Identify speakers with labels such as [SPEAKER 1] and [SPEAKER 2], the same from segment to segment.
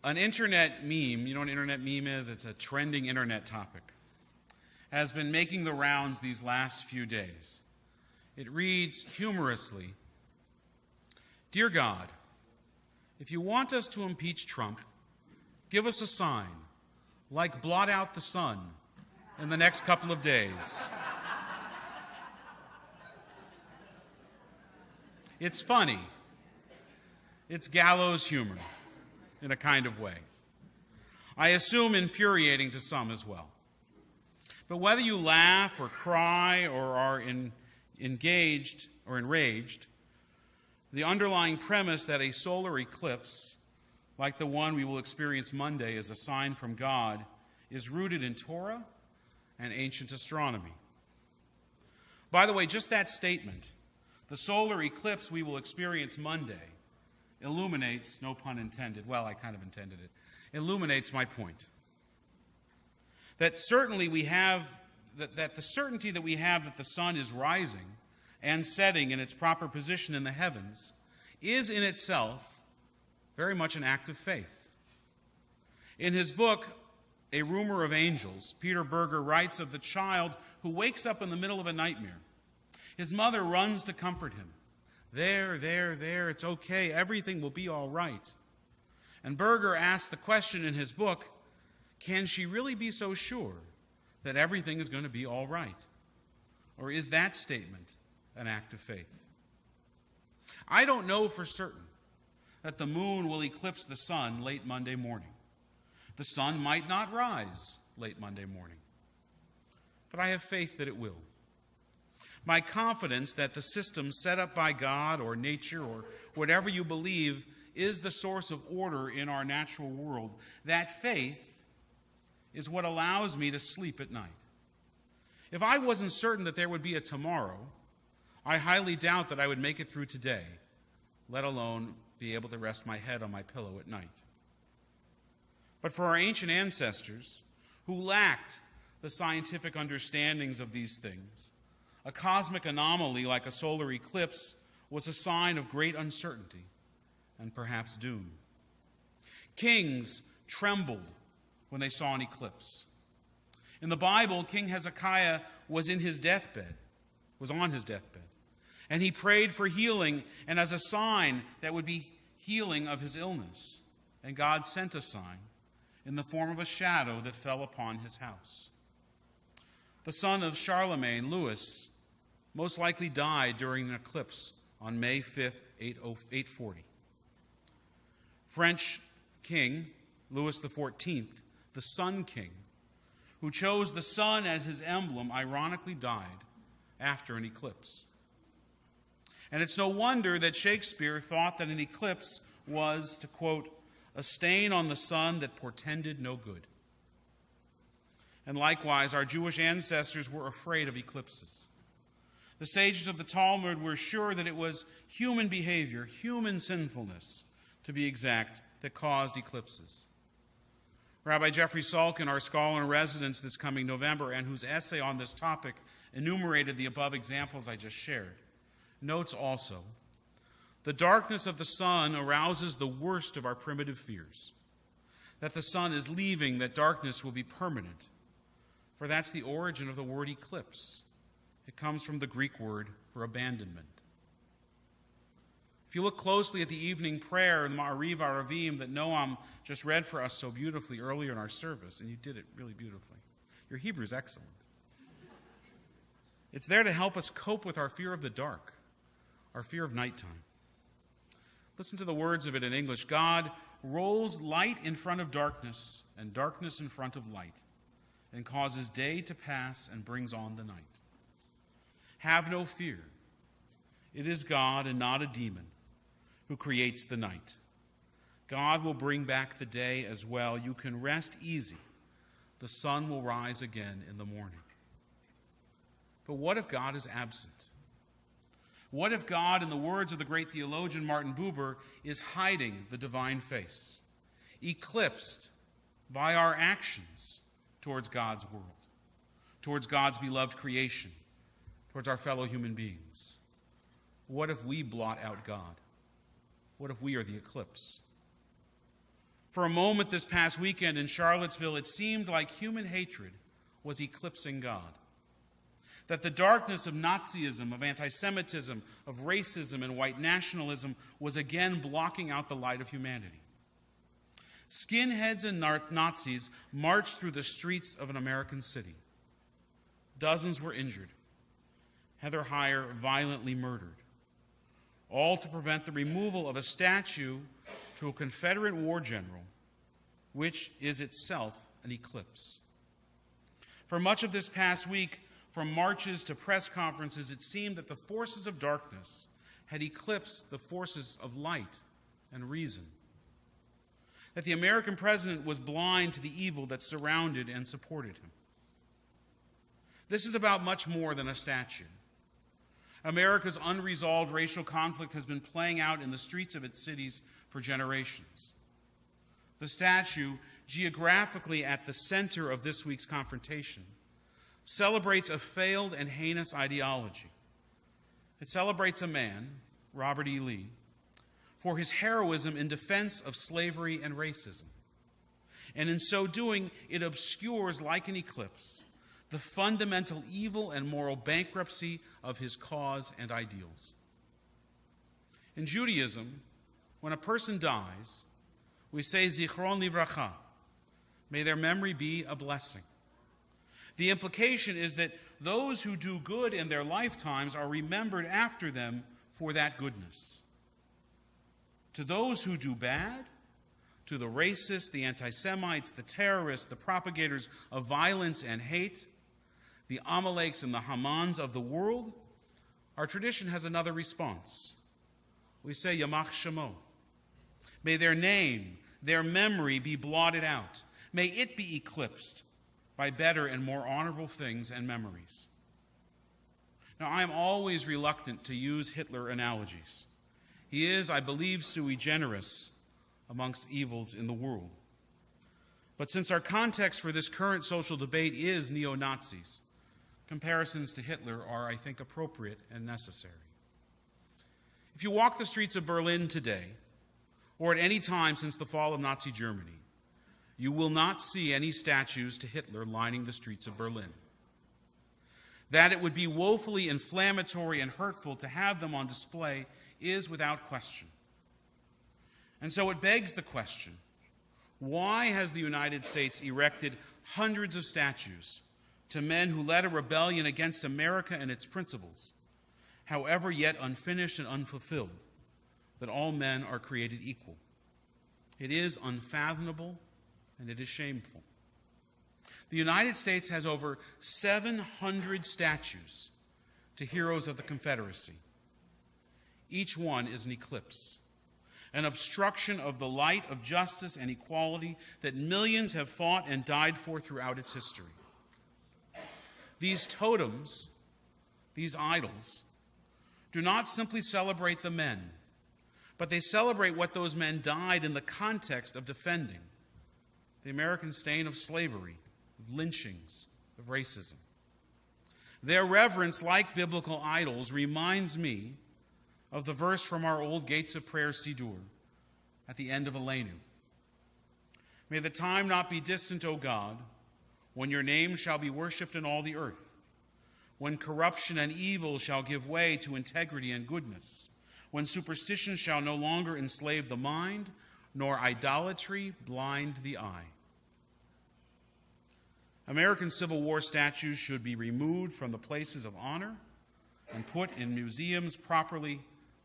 [SPEAKER 1] An internet meme, you know what an internet meme is? It's a trending internet topic, has been making the rounds these last few days. It reads humorously, "Dear God, if you want us to impeach Trump, give us a sign, like blot out the sun in the next couple of days." It's funny. It's gallows humor in a kind of way. I assume infuriating to some as well. But whether you laugh or cry or are engaged or enraged, the underlying premise that a solar eclipse, like the one we will experience Monday, is a sign from God is rooted in Torah and ancient astronomy. By the way, just that statement, the solar eclipse we will experience Monday, illuminates, no pun intended, well, I kind of intended it, illuminates my point. That certainly we have, that the certainty that we have that the sun is rising and setting in its proper position in the heavens is in itself very much an act of faith. In his book, A Rumor of Angels, Peter Berger writes of the child who wakes up in the middle of a nightmare. His mother runs to comfort him. There, it's okay, everything will be all right. And Berger asks the question in his book, can she really be so sure that everything is going to be all right? Or is that statement an act of faith? I don't know for certain that the moon will eclipse the sun late Monday morning. The sun might not rise late Monday morning. But I have faith that it will. My confidence that the system set up by God or nature or whatever you believe is the source of order in our natural world, that faith is what allows me to sleep at night. If I wasn't certain that there would be a tomorrow, I highly doubt that I would make it through today, let alone be able to rest my head on my pillow at night. But for our ancient ancestors, who lacked the scientific understandings of these things, a cosmic anomaly like a solar eclipse was a sign of great uncertainty and perhaps doom. Kings trembled when they saw an eclipse. In the Bible, King Hezekiah was on his deathbed, and he prayed for healing and as a sign that would be healing of his illness. And God sent a sign in the form of a shadow that fell upon his house. The son of Charlemagne, Louis, most likely died during an eclipse on May 5th, 840. French king Louis XIV, the Sun King, who chose the sun as his emblem, ironically died after an eclipse. And it's no wonder that Shakespeare thought that an eclipse was, to quote, a stain on the sun that portended no good. And likewise, our Jewish ancestors were afraid of eclipses. The sages of the Talmud were sure that it was human behavior, human sinfulness, to be exact, that caused eclipses. Rabbi Jeffrey Salkin, our scholar in residence this coming November, and whose essay on this topic enumerated the above examples I just shared, notes also, the darkness of the sun arouses the worst of our primitive fears, that the sun is leaving, that darkness will be permanent. For that's the origin of the word eclipse. It comes from the Greek word for abandonment. If you look closely at the evening prayer in the Ma'ariv Aravim that Noam just read for us so beautifully earlier in our service, and you did it really beautifully. Your Hebrew is excellent. It's there to help us cope with our fear of the dark, our fear of nighttime. Listen to the words of it in English. God rolls light in front of darkness and darkness in front of light, and causes day to pass and brings on the night. Have no fear. It is God and not a demon who creates the night. God will bring back the day as well. You can rest easy. The sun will rise again in the morning. But what if God is absent? What if God, in the words of the great theologian Martin Buber, is hiding the divine face, eclipsed by our actions towards God's world, towards God's beloved creation, towards our fellow human beings? What if we blot out God? What if we are the eclipse? For a moment this past weekend in Charlottesville, it seemed like human hatred was eclipsing God. That the darkness of Nazism, of anti-Semitism, of racism and white nationalism was again blocking out the light of humanity. Skinheads and Nazis marched through the streets of an American city. Dozens were injured. Heather Heyer violently murdered. All to prevent the removal of a statue to a Confederate war general, which is itself an eclipse. For much of this past week, from marches to press conferences, it seemed that the forces of darkness had eclipsed the forces of light and reason. That the American president was blind to the evil that surrounded and supported him. This is about much more than a statue. America's unresolved racial conflict has been playing out in the streets of its cities for generations. The statue, geographically at the center of this week's confrontation, celebrates a failed and heinous ideology. It celebrates a man, Robert E. Lee, for his heroism in defense of slavery and racism. And in so doing, it obscures, like an eclipse, the fundamental evil and moral bankruptcy of his cause and ideals. In Judaism, when a person dies, we say, Zichron Livracha, may their memory be a blessing. The implication is that those who do good in their lifetimes are remembered after them for that goodness. To those who do bad, to the racists, the anti-Semites, the terrorists, the propagators of violence and hate, the Amaleks and the Hamans of the world, our tradition has another response. We say, Yamach Shemo. May their name, their memory be blotted out. May it be eclipsed by better and more honorable things and memories. Now, I am always reluctant to use Hitler analogies. He is, I believe, sui generis amongst evils in the world. But since our context for this current social debate is neo-Nazis, comparisons to Hitler are, I think, appropriate and necessary. If you walk the streets of Berlin today, or at any time since the fall of Nazi Germany, you will not see any statues to Hitler lining the streets of Berlin. That it would be woefully inflammatory and hurtful to have them on display is without question. And so it begs the question, why has the United States erected hundreds of statues to men who led a rebellion against America and its principles, however yet unfinished and unfulfilled, that all men are created equal? It is unfathomable and it is shameful. The United States has over 700 statues to heroes of the Confederacy. Each one is an eclipse, an obstruction of the light of justice and equality that millions have fought and died for throughout its history. These totems, these idols, do not simply celebrate the men, but they celebrate what those men died in the context of defending: the American stain of slavery, of lynchings, of racism. Their reverence, like biblical idols, reminds me of the verse from our old Gates of Prayer Siddur at the end of Aleinu. May the time not be distant, O God, when your name shall be worshipped in all the earth, when corruption and evil shall give way to integrity and goodness, when superstition shall no longer enslave the mind, nor idolatry blind the eye. American Civil War statues should be removed from the places of honor and put in museums, properly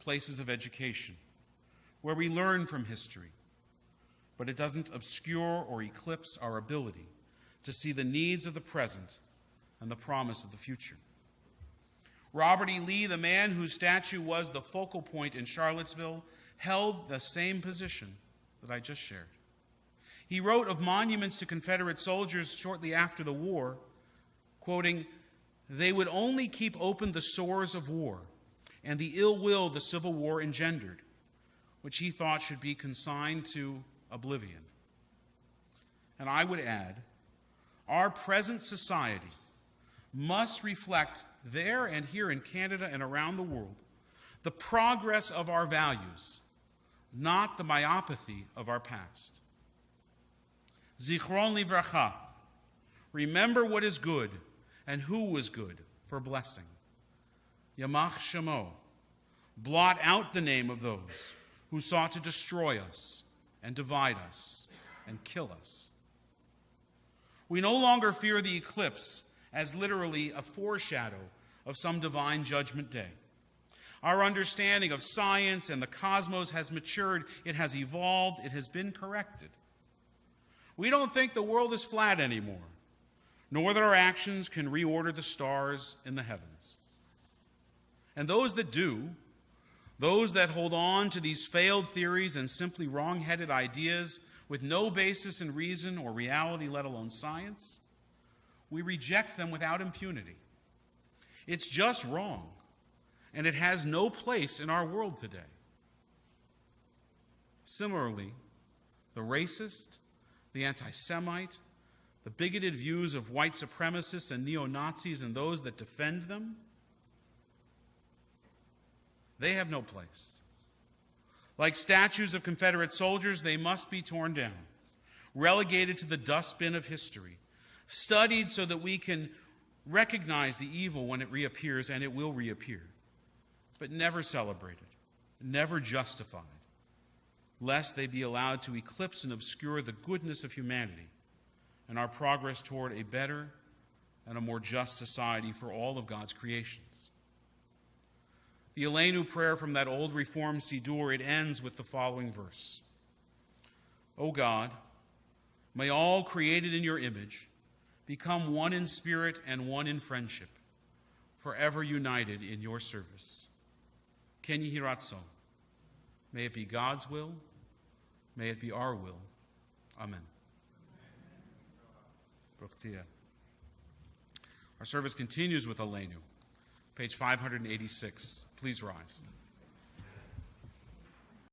[SPEAKER 1] places of education, where we learn from history, but it doesn't obscure or eclipse our ability to see the needs of the present and the promise of the future. Robert E. Lee, the man whose statue was the focal point in Charlottesville, held the same position that I just shared. He wrote of monuments to Confederate soldiers shortly after the war, quoting, "They would only keep open the sores of war and the ill will the Civil War engendered, which he thought should be consigned to oblivion." And I would add, our present society must reflect there and here in Canada and around the world the progress of our values, not the myopathy of our past. Zichron livracha. Remember what is good and who was good for blessing. Yamach shemo. Blot out the name of those who sought to destroy us and divide us and kill us. We no longer fear the eclipse as literally a foreshadow of some divine judgment day. Our understanding of science and the cosmos has matured, it has evolved, it has been corrected. We don't think the world is flat anymore, nor that our actions can reorder the stars in the heavens. And those that do, those that hold on to these failed theories and simply wrong-headed ideas with no basis in reason or reality, let alone science, we reject them without impunity. It's just wrong, and it has no place in our world today. Similarly, the racist, the anti-Semite, the bigoted views of white supremacists and neo-Nazis and those that defend them, they have no place. Like statues of Confederate soldiers, they must be torn down, relegated to the dustbin of history, studied so that we can recognize the evil when it reappears, and it will reappear, but never celebrated, never justified, lest they be allowed to eclipse and obscure the goodness of humanity and our progress toward a better and a more just society for all of God's creations. The Aleinu prayer from that old Reformed Siddur, it ends with the following verse. O God, may all created in your image become one in spirit and one in friendship, forever united in your service. Ken Yehi Ratzon. May it be God's will. May it be our will. Amen. Baruch Tiyeh. Our service continues with Aleinu, page 586. Please rise.